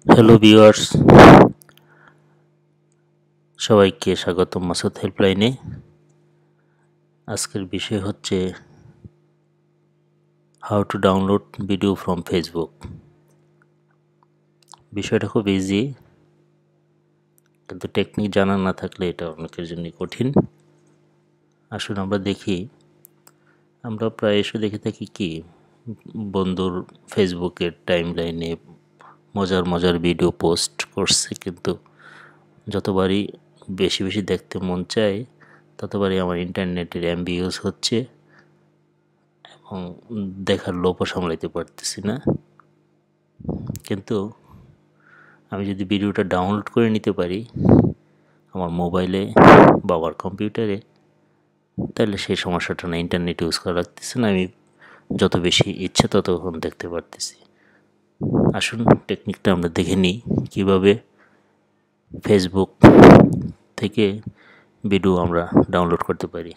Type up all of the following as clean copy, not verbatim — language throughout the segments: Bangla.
হ্যালো ভিউয়ার্স, সবাইকে স্বাগতম মাসুদ হেল্পলাইনে। আজকের বিষয় হচ্ছে how to download video from Facebook. বিষয়টা খুব ইজি, কিন্তু টেকনিক জানা না থাকলে এটা অনেকের জন্য কঠিন। আসুন আমরা দেখি। আমরা প্রায় এসে দেখে থাকি কি বন্ধুর ফেসবুকের টাইমলাইনে মজার মজার ভিডিও পোস্ট করছে, কিন্তু যতবারই বেশি বেশি দেখতে মন চায় ততবারই আমার ইন্টারনেটের এমবি ইউজ হচ্ছে এবং দেখার লোভও সামলাইতে পারতেছি না। কিন্তু আমি যদি ভিডিওটা ডাউনলোড করে নিতে পারি আমার মোবাইলে বা আমার কম্পিউটারে, তাহলে সেই সমস্যাটা না, ইন্টারনেট ইউজ করা লাগতেছে না, আমি যত বেশি ইচ্ছে ততক্ষণ দেখতে পারতেছি। আসুন টেকনিকটা আমরা দেখে নিই কীভাবে ফেসবুক থেকে ভিডিও আমরা ডাউনলোড করতে পারি।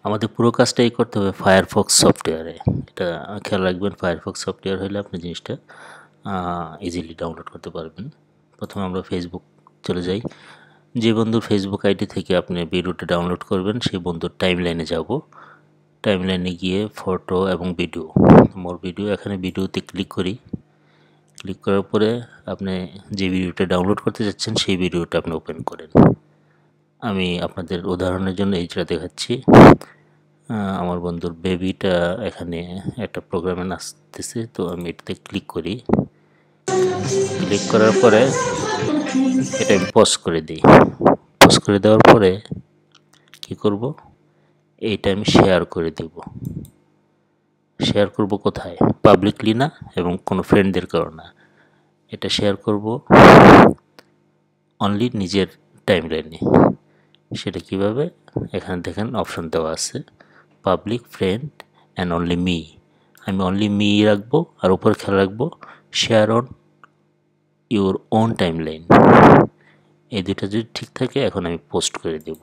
আমাদের পুরো কাজটাই করতে হবে ফায়ারফক্স সফটওয়্যারে। এটা খেয়াল রাখবেন, ফায়ারফক্স সফটওয়্যার হলে আপনি জিনিসটা ইজিলি ডাউনলোড করতে পারবেন। প্রথমে আমরা ফেসবুক চলে যাই। যে বন্ধুর ফেসবুক আইডি থেকে আপনি ভিডিওটা ডাউনলোড করবেন সেই বন্ধুর টাইমলাইনে যাব। টাইমলাইনে গিয়ে ফটো এবং ভিডিও, মোর ভিডিও, এখানে ভিডিওতে ক্লিক করি। ক্লিক করার পরে আপনি যে ভিডিওটা ডাউনলোড করতে যাচ্ছেন সেই ভিডিওটা আপনি ওপেন করেন। আমি আপনাদের উদাহরণের জন্য এইটা দেখাচ্ছি। আমার বন্ধুর বেবিটা এখানে একটা প্রোগ্রামে নাচতেছে, তো আমি এটাতে ক্লিক করি। ক্লিক করার পরে এটা আমি পজ করে দিই। পজ করে দেওয়ার পরে কি করব, এইটা আমি শেয়ার করে দেব। শেয়ার করব কোথায়? পাবলিকলি না এবং কোনো ফ্রেন্ডদের কারো না। এটা শেয়ার করব অনলি নিজের টাইমলাইনে। সেটা কিভাবে? এখানে দেখেন অপশন দেওয়া আছে, public, friend and only me. আমি অনলি মি রাখবো, আর উপর খেয়াল রাখবো share on your own timeline. এই দুটো যদি ঠিক থাকে এখন আমি পোস্ট করে দেব।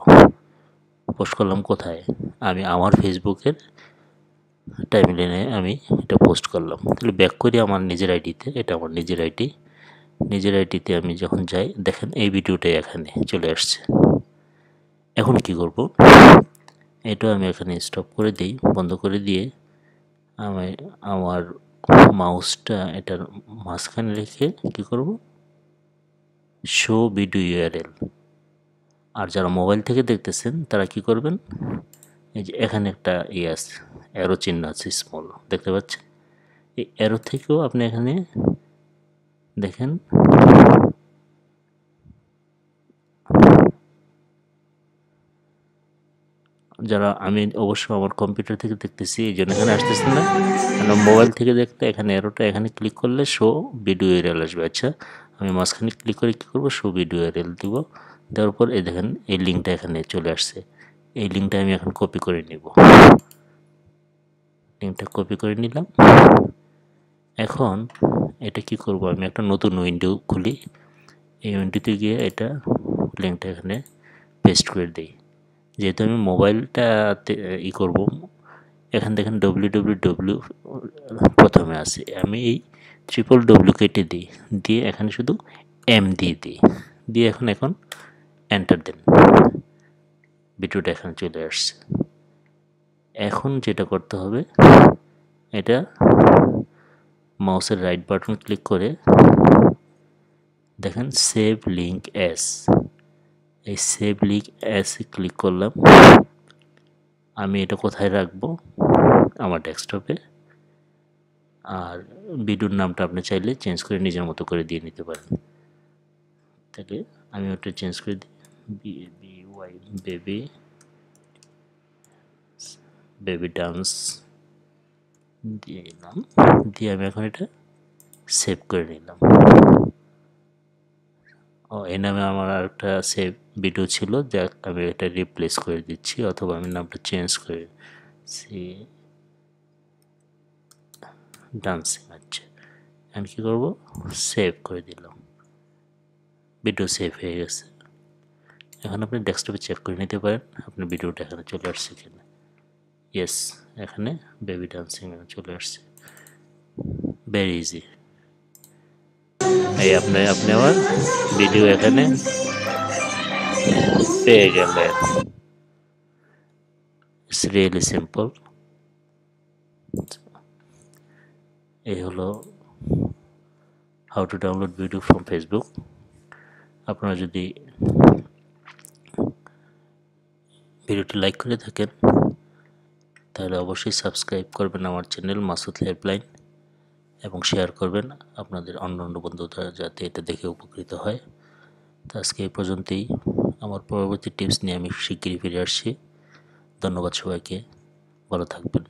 পোস্ট করলাম কোথায়? আমি আমার ফেসবুকের টাইমলাইনে আমি এটা পোস্ট করলাম। তাহলে ব্যাক করি আমার নিজের আইডিতে। এটা আমার নিজের আইডি। নিজের আইডিতে আমি যখন যাই দেখেন এই ভিডিওটাই এখানে চলে আসছে। এখন কি করব, এটা আমি এখানে স্টপ করে দিই, বন্ধ করে দিয়ে আমি আমার মাউসটা এটার মাঝখানে রেখে কি করব, শো ভিডিও ইউআরএল। আর যারা মোবাইল থেকে দেখতেছেন তারা কি করবেন, এই যে এখানে একটা আছে, অ্যারো চিহ্ন আছে স্মল, দেখতে পাচ্ছেন? এই অ্যারো থেকেও আপনি এখানে দেখেন যারা, আমি অবশ্য আমার কম্পিউটার থেকে দেখতেছি এই জন্য এখানে আসতেছে না, কারণ মোবাইল থেকে দেখতে এখানে অ্যারোটা এখানে ক্লিক করলে শো ভিডিও ইউআরএল আসবে। আচ্ছা, আমি মাঝখানে ক্লিক করে কী করবো, শো ভিডিও ইউআরএল দিব। দেওয়ার পর এই দেখেন এই লিঙ্কটা এখানে চলে আসছে। এই লিঙ্কটা আমি এখন কপি করে নিব। লিঙ্কটা কপি করে নিলাম। এখন এটা কি করব, আমি একটা নতুন উইন্ডো খুলি। এই উইন্ডোতে গিয়ে এটা লিঙ্কটা এখানে পেস্ট করে দিই। যেহেতু আমি মোবাইলটাতে করব, এখানে দেখেন www প্রথমে আছে, আমি এই www কেটে দিই, দিয়ে এখানে শুধু এম দিয়ে দিই, দিয়ে এখন এন্টার দেন। ভিডিওটা এখানে চলে আসছে। এখন যেটা করতে হবে, এটা মাউসের রাইট বাটন ক্লিক করে দেখেন সেভ লিঙ্ক অ্যাজ, এই সেভ লিঙ্ক অ্যাজ ক্লিক করলাম। আমি এটা কোথায় রাখবো, আমার ডেস্কটপে। আর ভিডিওর নামটা আপনি চাইলে চেঞ্জ করে নিজের মতো করে দিয়ে নিতে পারেন। তাহলে আমি ওটা চেঞ্জ করে দিই, BBY বেবি, বেবি ডান্স দিয়ে নিলাম। দিয়ে আমি এখন এটা সেভ করে নিলাম। এই নামে আমার আরেকটা সেভ ভিডিও ছিল, যা আমি এটা রিপ্লেস করে দিচ্ছি, অথবা আমি নামটা চেঞ্জ করে ডান্সিং। আচ্ছা, এখন কী করবো, সেভ করে দিলাম। ভিডিও সেভ হয়ে গেছে। এখন আপনি ডেস্কটপে চেক করে নিতে পারেন আপনার ভিডিওটা এখানে চলে আসছে কিনা। ইয়েস, এখানে বেবি ডান্সিং চলে আসছে। Very easy. এই আপনি আমার ভিডিও এখানে পেয়ে গেলেন। It's really simple. এই হলো how to download video from Facebook. আপনারা যদি ভিডিওটি লাইক করে থাকেন তাহলে অবশ্যই সাবস্ক্রাইব করবেন আমার চ্যানেল মাসুদ হেল্পলাইন এবং শেয়ার করবেন আপনাদের অন্যান্য বন্ধুরা যাতে এটা দেখে উপকৃত হয়। তো আজকে এই পর্যন্তই। আমার পরবর্তী টিপস নিয়ে আমি শিগগিরই ফিরে আসছি। ধন্যবাদ সবাইকে, ভালো থাকবেন।